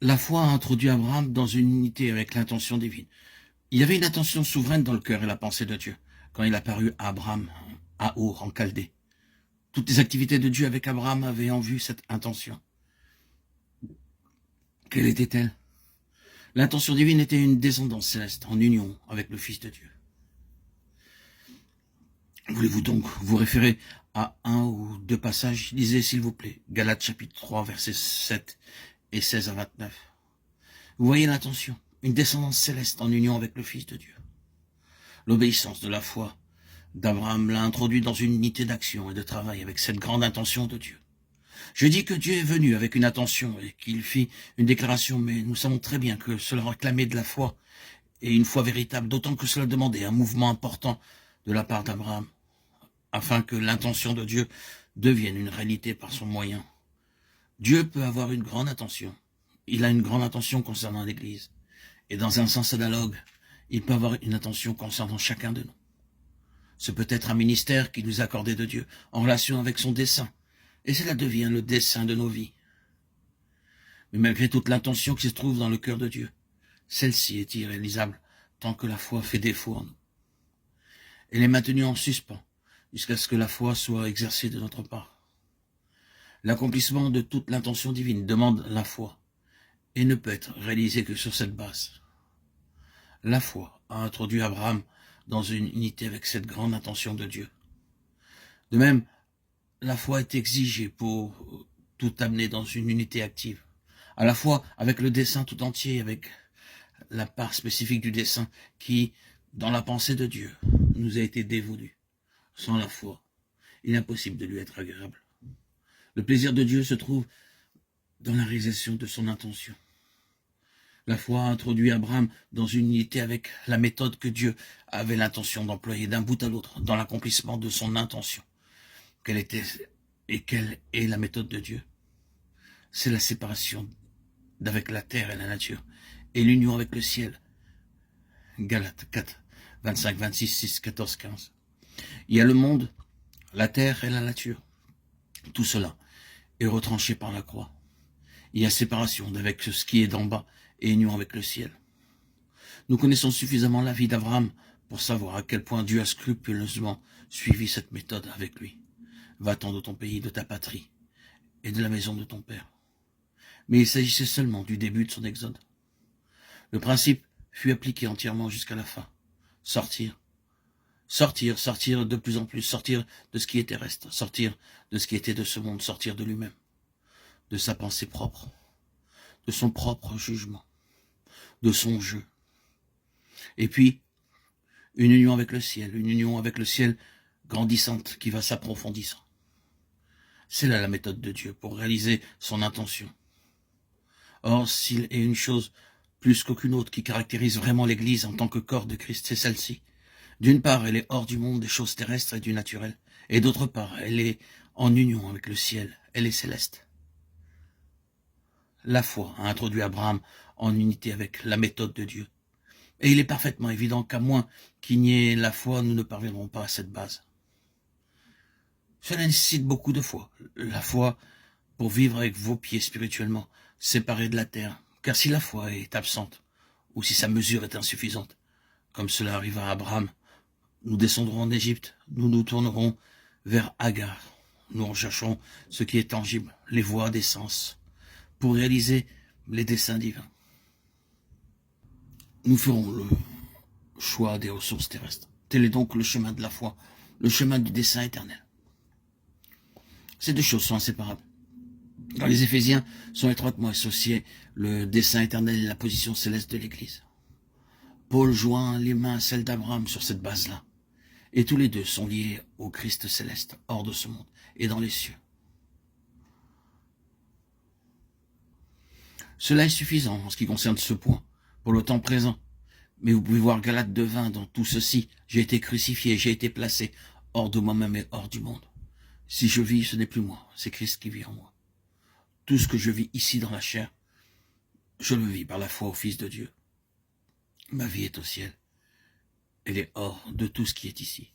La foi a introduit Abraham dans une unité avec l'intention divine. Il y avait une attention souveraine dans le cœur et la pensée de Dieu quand il apparut à Abraham, à Our, en Chaldée. Toutes les activités de Dieu avec Abraham avaient en vue cette intention. Quelle était-elle? L'intention divine était une descendance céleste en union avec le Fils de Dieu. Voulez-vous donc vous référer à un ou deux passages? Lisez s'il vous plaît Galates chapitre 3 versets 7 et 16 à 29. Vous voyez l'intention, une descendance céleste en union avec le Fils de Dieu. L'obéissance de la foi d'Abraham l'a introduit dans une unité d'action et de travail avec cette grande intention de Dieu. Je dis que Dieu est venu avec une intention et qu'il fit une déclaration, mais nous savons très bien que cela réclamait de la foi et une foi véritable, d'autant que cela demandait un mouvement important de la part d'Abraham, afin que l'intention de Dieu devienne une réalité par son moyen. Dieu peut avoir une grande intention. Il a une grande intention concernant l'Église. Et dans un sens analogue, il peut avoir une intention concernant chacun de nous. Ce peut être un ministère qui nous est accordé de Dieu, en relation avec son dessein. Et cela devient le dessein de nos vies. Mais malgré toute l'intention qui se trouve dans le cœur de Dieu, celle-ci est irréalisable tant que la foi fait défaut en nous. Elle est maintenue en suspens jusqu'à ce que la foi soit exercée de notre part. L'accomplissement de toute l'intention divine demande la foi et ne peut être réalisé que sur cette base. La foi a introduit Abraham dans une unité avec cette grande intention de Dieu. De même, la foi est exigée pour tout amener dans une unité active, à la fois avec le dessein tout entier, avec la part spécifique du dessein qui, dans la pensée de Dieu, nous a été dévolue. Sans la foi, il est impossible de lui être agréable. Le plaisir de Dieu se trouve dans la réalisation de son intention. La foi a introduit Abraham dans une unité avec la méthode que Dieu avait l'intention d'employer d'un bout à l'autre dans l'accomplissement de son intention. Quelle est la méthode de Dieu? C'est la séparation d'avec la terre et la nature et l'union avec le ciel. Galates 4, 25, 26, 6, 14, 15. Il y a le monde, la terre et la nature. Tout cela est retranché par la croix. Il y a séparation d'avec ce qui est d'en bas et union avec le ciel. Nous connaissons suffisamment la vie d'Abraham pour savoir à quel point Dieu a scrupuleusement suivi cette méthode avec lui. Va-t'en de ton pays, de ta patrie et de la maison de ton père. Mais il s'agissait seulement du début de son exode. Le principe fut appliqué entièrement jusqu'à la fin. Sortir de plus en plus, sortir de ce qui est terrestre, sortir de ce qui était de ce monde, sortir de lui-même, de sa pensée propre, de son propre jugement, de son jeu. Et puis, une union avec le ciel grandissante qui va s'approfondissant. C'est là la méthode de Dieu pour réaliser son intention. Or, s'il est une chose plus qu'aucune autre qui caractérise vraiment l'Église en tant que corps de Christ, c'est celle-ci. D'une part, elle est hors du monde des choses terrestres et du naturel, et d'autre part, elle est en union avec le ciel, elle est céleste. La foi a introduit Abraham en unité avec la méthode de Dieu. Et il est parfaitement évident qu'à moins qu'il n'y ait la foi, nous ne parviendrons pas à cette base. Cela nécessite beaucoup de foi. La foi pour vivre avec vos pieds spirituellement, séparés de la terre. Car si la foi est absente, ou si sa mesure est insuffisante, comme cela arriva à Abraham, nous descendrons en Égypte, nous nous tournerons vers Agar. Nous recherchons ce qui est tangible, les voies des sens, pour réaliser les desseins divins. Nous ferons le choix des ressources terrestres. Tel est donc le chemin de la foi, le chemin du dessein éternel. Ces deux choses sont inséparables. Dans les Éphésiens sont étroitement associés le dessein éternel et la position céleste de l'Église. Paul joint les mains à celles d'Abraham sur cette base-là. Et tous les deux sont liés au Christ céleste, hors de ce monde et dans les cieux. Cela est suffisant en ce qui concerne ce point, pour le temps présent. Mais vous pouvez voir Galates 2:20 dans tout ceci. J'ai été crucifié, j'ai été placé hors de moi-même et hors du monde. Si je vis, ce n'est plus moi, c'est Christ qui vit en moi. Tout ce que je vis ici dans la chair, je le vis par la foi au Fils de Dieu. Ma vie est au ciel. Elle est hors de tout ce qui est ici.